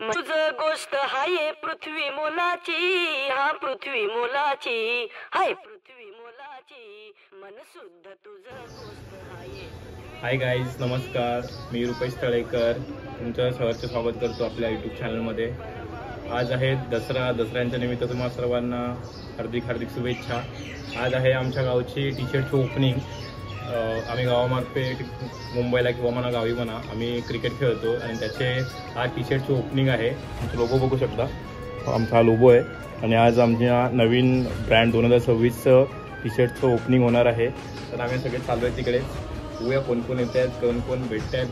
तुझं गोष्ट हाय पृथ्वी मोलाची, हा पृथ्वी मोलाची, हाय पृथ्वी मोलाची, मन शुद्ध तुझं गोष्ट हाय. हाय गाईज, नमस्कार. मी रुपेश तळेकर तुमचं सहर्ष स्वागत करतो आपल्या यूट्यूब चॅनलमध्ये. आज आहे दसऱ्याच्या निमित्त तुम्हाला सर्वांना हार्दिक हार्दिक शुभेच्छा. आज आहे आमच्या गावची टी शर्टची ओपनिंग. आम्ही गावामार्फे मुंबईला किंवा म्हणा गावी म्हणा आम्ही क्रिकेट खेळतो आणि त्याचे आज टी शर्टची ओपनिंग आहे. तुमचा लोगो बघू शकता, आमचा हा लोगो आहे. आणि आज आमच्या नवीन ब्रँड 2026चं टी शर्टचं ओपनिंग होणार आहे. तर आम्ही सगळे चालू आहे तिकडे. बघूया कोण कोण येत आहेत, कोण भेटत आहेत.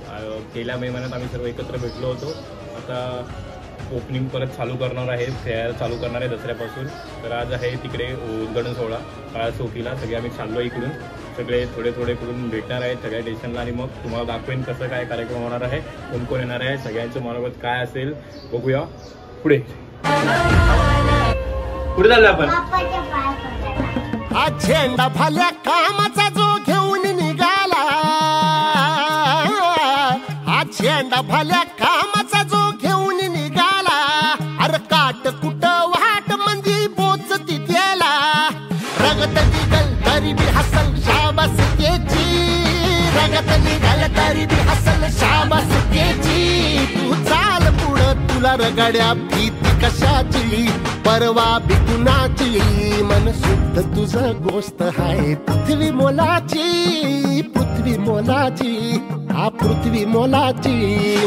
गेल्या मे महिन्यात आम्ही सर्व एकत्र भेटलो होतो. आता ओपनिंग परत चालू करणार आहे, तयार चालू करणार आहे दसऱ्यापासून. तर आज आहे तिकडे उद्घाटन सोहळा काळा चौकीला. सगळे आम्ही चाललो इकडून, सगळे थोडे करून भेटणार आहेत सगळ्या स्टेशनला. आणि मग तुम्हाला दाखवेन कसं काय कार्यक्रम होणार आहे, कोण कोण येणार आहे, सगळ्यांचं मनोगत काय असेल बघूया. पुढे चाललो आपण. आज झेंडा भाल्या कामाचा जो घेऊन निघाला, आज झेंडा भाल्या कामाचा जो घेऊन निघाला. अरे काट कुट वाट मंदी बोच तिथेला, रगत निघल तरी बी हसल शाबास त्याची, रगत निघल तरी बी हसल शाबास त्याची. तू चाल पुढं, तुला रगड्या भीती कशाची, परवा बी कुणाची, मन शुद्ध तुझं गोष्ट हाय पृथ्वी मोलाची, पृथ्वी मोलाची, हा पृथ्वी मोलाची,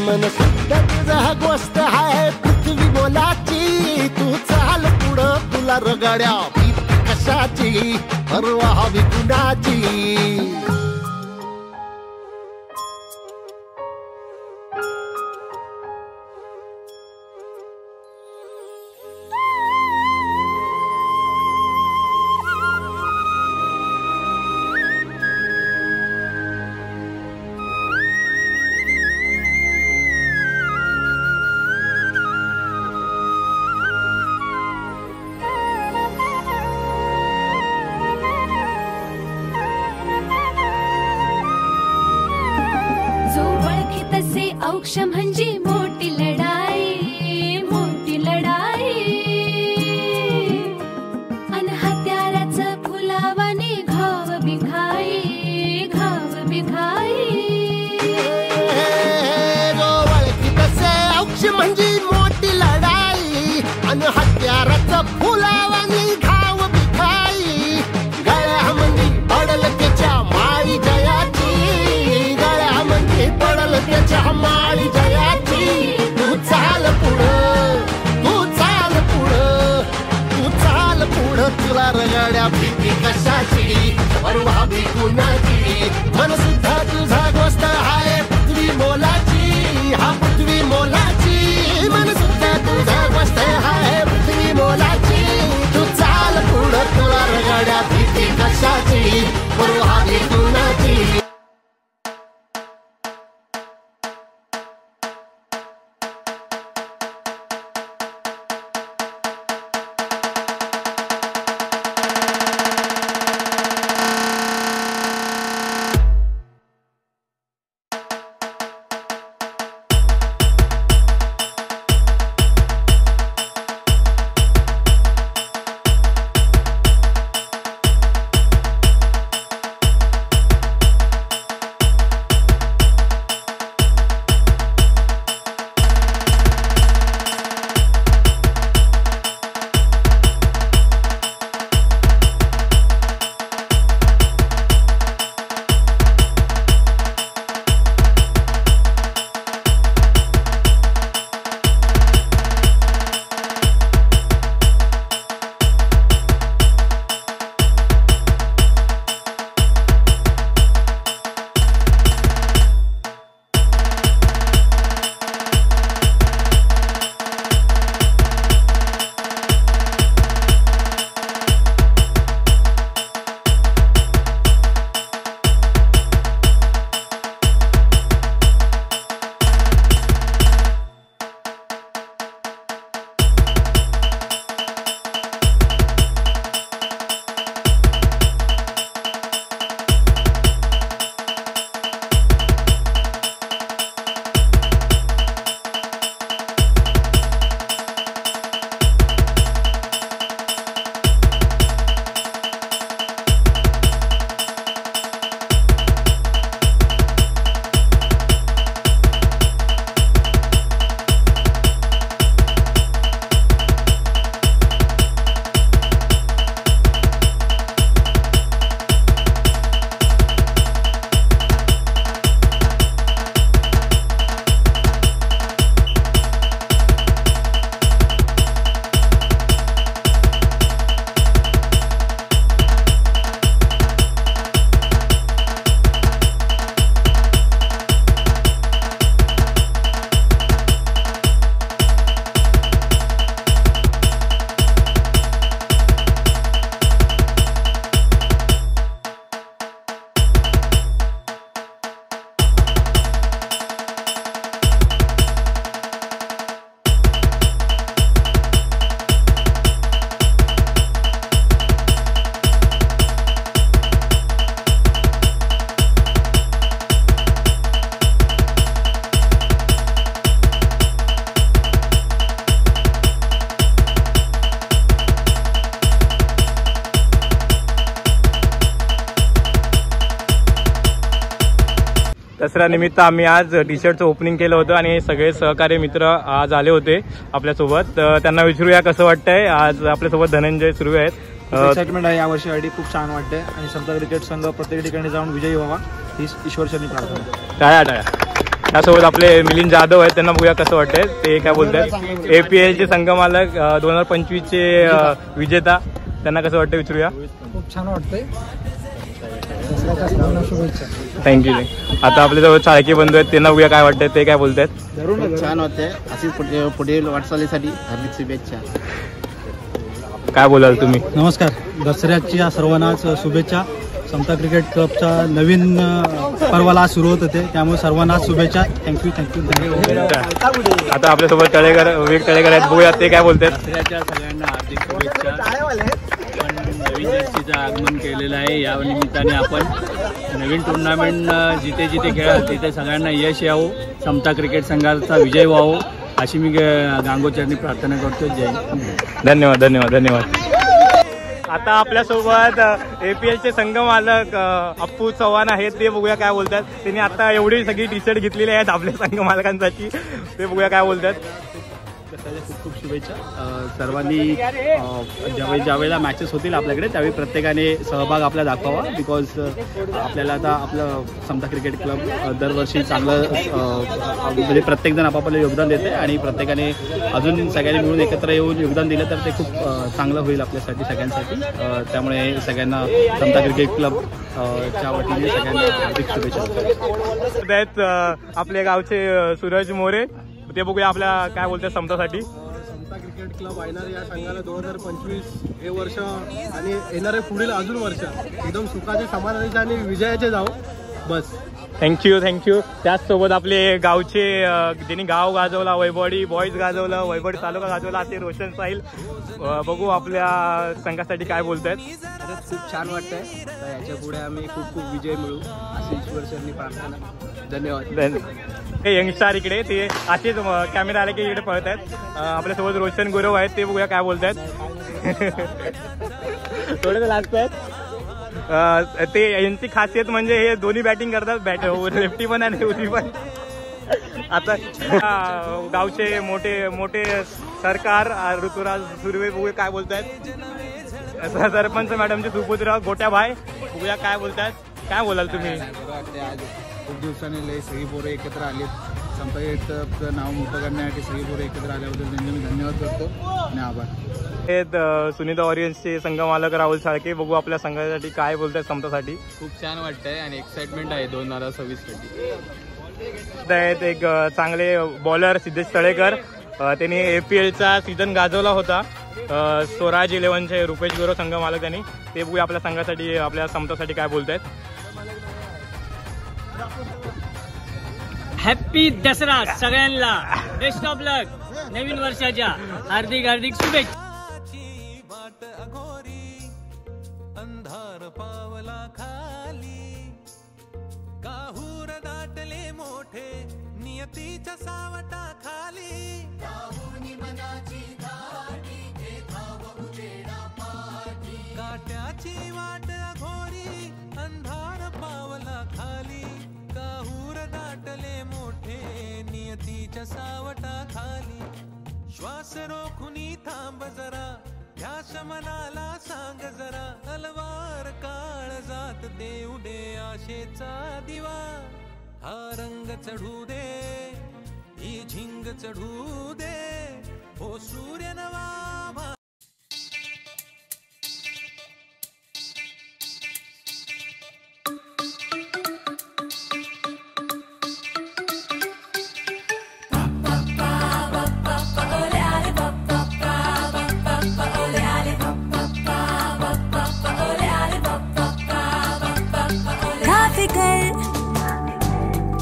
मन शुद्ध तुझं गोष्ट हाय पृथ्वी मोलाची. तू चाल पुढं, तुला रगड्या भीती कशाची, परवा बी कुणाची. औक्ष म्हणजे मोठी लढाई, मोठी लढाई. अन हत्याराचं फुलावाने घाव बिघाई, घाव बिघाई. ओळखी तसे औक्ष म्हणजे मोठी लढाई, अन हत्याराचं फुलावाने घाव बिघाई. गळ्यामध्ये पडल त्याच्या माळी जयाची, गळ्यामध्ये पडल त्याच्या माळी जयाची. तू चाल पुढं, तू चाल पुढं, तू चाल पुढं, तुला रगड्या भीती कशाची, परवा बी कुणाची, मन सुद्धा तुझा गोष्ट हाय पृथ्वी मोलाची, हा पृथ्वी मोलाची, मन सुद्धा तुझा गोष्ट हाय पृथ्वी मोलाची. तू चाल पुढं, तुला रगड्या भीती कशाची, परवा बी कुणाची. दसऱ्या निमित्त आम्ही आज टी शर्टचं ओपनिंग केलं होतं आणि सगळे सहकारी मित्र आज आले होते आपल्यासोबत. त्यांना विचारूया कसं वाटतंय. आज आपल्यासोबत धनंजय सुर्वे आहेत. एक्साइटमेंट आहे यावर्षी. खूप छान वाटतंय आणि समता क्रिकेट संघ प्रत्येक ठिकाणी जाऊन विजयी व्हावा ही ईश्वरचरणी प्रार्थना. टाळ्या. त्यासोबत आपले मिलिंद जाधव आहेत. त्यांना बघूया कसं वाटतंय ते काय बोलतात. APLचे संघमालक 2025चे विजेता, त्यांना कसं वाटतं विचारूया. खूप छान वाटतंय. थँक्यू. आता आपल्याजवळ चाळके बंधू आहेत, त्यांना बघूया काय वाटतंय ते काय बोलतात. छान होते. अशीच पुढील वाटचालीसाठी हार्दिक शुभेच्छा. काय बोलाल तुम्ही. नमस्कार. दसऱ्याच्या सर्वांनाच शुभेच्छा. समता क्रिकेट क्लबच्या नवीन पर्वाला सुरू होते त्यामुळे सर्वांना शुभेच्छा. थँक्यू. आता आपल्यासोबत विवेक तळेकर आहेत, बघूया ते काय बोलतात. दसऱ्याच्या सगळ्यांना हार्दिक शुभेच्छा. आपण नवीन जर्सीचं आगमन केलेलं आहे. या निमित्ताने आपण नवीन टुर्नामेंट जिथे जिथे खेळाल तिथे सगळ्यांना यश यावं, समता क्रिकेट संघाचा विजय व्हावं अशी मी गांगोचरणी प्रार्थना करतो. जय. धन्यवाद. आता आपल्यासोबत APLचे संघ मालक अप्पू चव्हाण आहेत, ते बघूया काय बोलतात. त्यांनी आता एवढी सगळी टी शर्ट घेतलेली आहेत आपल्या संघ मालकांसाठी, ते बघूया काय बोलतात. खूप शुभेच्छा. सर्वांनी ज्यावेळेला मॅचेस होतील आपल्याकडे त्यावेळी प्रत्येकाने सहभाग आपला दाखवावा. बिकॉज आपल्याला आता आपलं समता क्रिकेट क्लब दरवर्षी चांगलं म्हणजे प्रत्येकजण आपापलं योगदान देते आणि प्रत्येकाने अजून सगळ्यांनी मिळून एकत्र येऊन योगदान दिलं तर ते खूप चांगलं होईल आपल्यासाठी सगळ्यांसाठी. त्यामुळे सगळ्यांना समता क्रिकेट क्लब च्या वतीने सगळ्यांना हार्दिक शुभेच्छा. आपले गावचे सूरज मोरे, ते बघूया आपल्या काय बोलतात समतासाठी. समता क्रिकेट क्लब येणार या संघाला 2025 हे वर्ष आणि येणारे पुढील अजून वर्ष एकदम सुखाचे, समाधानाचे आणि विजयाचे जाऊ बस. थँक्यू. त्याचसोबत आपले गावचे ज्यांनी गाव गाजवला, वैभवडी बॉईज गाजवलं, वैभवडी तालुका गाजवला, असे रोशन साहिल. बघू आपल्या संघासाठी काय बोलतायत. खूप छान वाटतंय. याच्या पुढे आम्ही खूप विजय मिळू अशी ईश्वरचरणी प्रार्थना. धन्यवाद. हे यंगस्टार इकडे ते असेच कॅमेरा आले की इकडे पळत आहेत. आपल्यासोबत रोशन गुरव आहेत, ते बघूया काय बोलतायत. थोडे लागत आहेत. ते यांची खासियत म्हणजे हे दोन्ही बॅटिंग करतात, लेफ्टी पण आणि उजवी पण. आता गावचे मोठे सरकार ऋतुराज सुर्वे बघूया काय बोलतायत. सरपंच मॅडमचे सुपुत्र गोट्याभाई, बघूया काय बोलतायत. काय बोलाल तुम्ही. खूप दिवसांनी लय सगळी पोरं एकत्र आलीत. समता क्रिकेटचं नाव मोठं करण्यासाठी सगळी पोरं एकत्र आल्याबद्दल त्यांचे मी धन्यवाद करतो आणि आभार. सुनीता वॉरियन्सचे संघ मालक राहुल साळके, बघू आपल्या संघासाठी काय बोलतायत समतासाठी. खूप छान वाटतंय आणि एक्साइटमेंट आहे 2026 साठी. एक चांगले बॉलर सिद्धेश तळेकर, त्यांनी APLचा सीझन गाजवला होता. स्वराज 11चे रुपेश गुरव संघ मालक त्यांनी, ते बघूया आपल्या संघासाठी आपल्या समतासाठी काय बोलतायत. हॅपी दसरा सगळ्यांना. बेस्ट ऑफ लक. नवीन वर्षाच्या हार्दिक शुभेच्छा. अंधार पावला खाली काहूर दाटले मोठे नियतीच्या सावटा खाली काट्याची वाट अघोरी अंधार पावला खाली काहूर दाटले मोठे नियतीच्या सावटा खाली श्वास रोखुनी थांब जरा ध्यास मनाला सांग जरा अलवार काळ जात देऊ दे आशेचा दिवा हा रंग चढू दे ही झिंग चढू दे हो सूर्य नवा.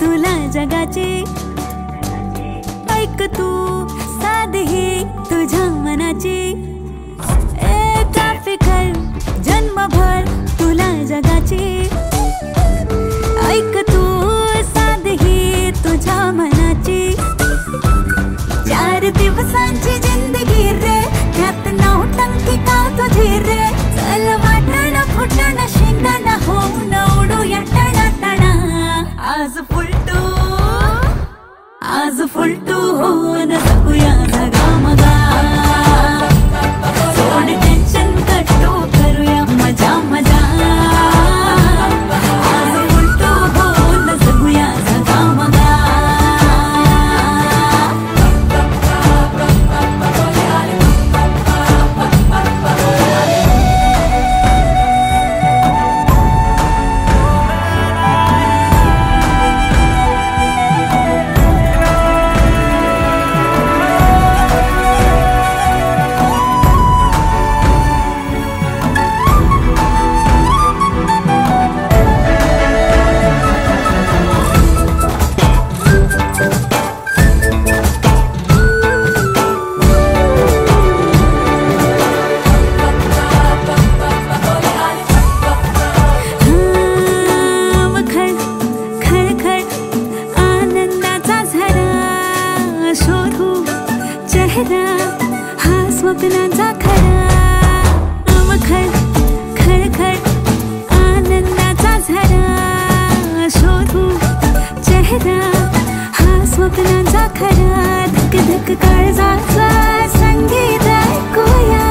तुला जगाची ऐक तू साधी तुझ्या मनाची एका फिकर जन्मभर तुला जगाची ऐक तू साधी तुझ्या मनाची 4 दिवसांची जिंदगी रे त्यात 9 टंकी का तुझी रे चल वाटण फुटण शिंगण होऊन उडूया टणा टणा आज फुल फुलटू होऊन जगूया जगामगा सोड टेन्शन कट्टू करूया मजा मजा आज फुलटू होऊन जगूया जगामगा हा स्वप्नाचा खरा मखर खळखळ आनंदाचा झरा शोधू चेहरा हा स्वप्नाचा खरा धक धक काळजाचा संगीत ऐकूया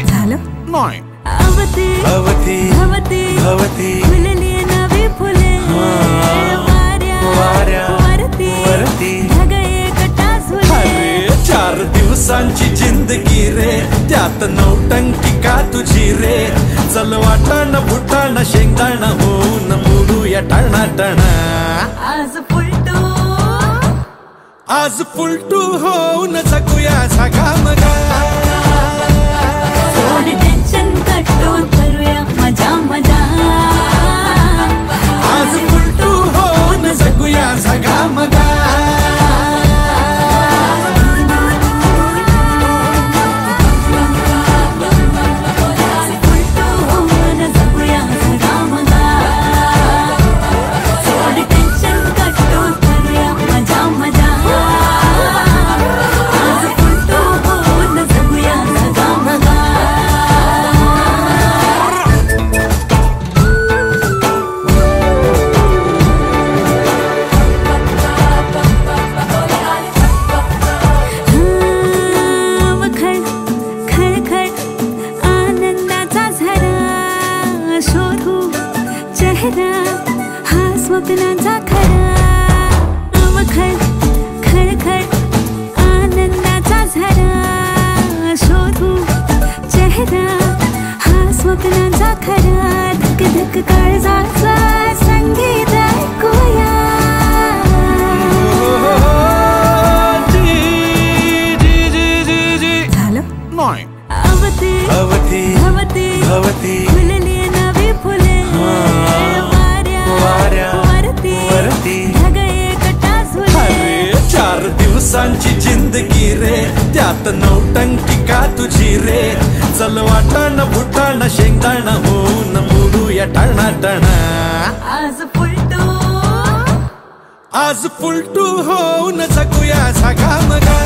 झालं नाही अवती भवती भवती भवती फुलली नवी फुले वरती ढगळे कटा झुले 4 दिवसांची जिंदगी रे त्यात नौटंकी का तुझी रे चल वाटाण फुटाण शेंगदाण होऊन मुडूया टणाटणा आज फुलटू होऊन जगूया झगामगा सोड टेन्शन कट्टू करूया मजा मजा आज फुलटू होऊन जगूया झगामगा हा स्वप्नाचा खरा मखर खळखळ आनंदाचा झरा शोधू चेहरा हा स्वप्नाचा खरा धक धक काळजाचा संगीत ऐकूया झालं नाही अवती भवती भवती भवती फुलली नवी फुले वरती ढगळे कटा झुले 4 दिवसांची जिंदगी रे त्यात नौटंकी का तुझी रे चल वाटाण फुटाण शेंगदाण होऊन मुडूया टणाटणा आज फुलटू होऊन जगूया झगामगा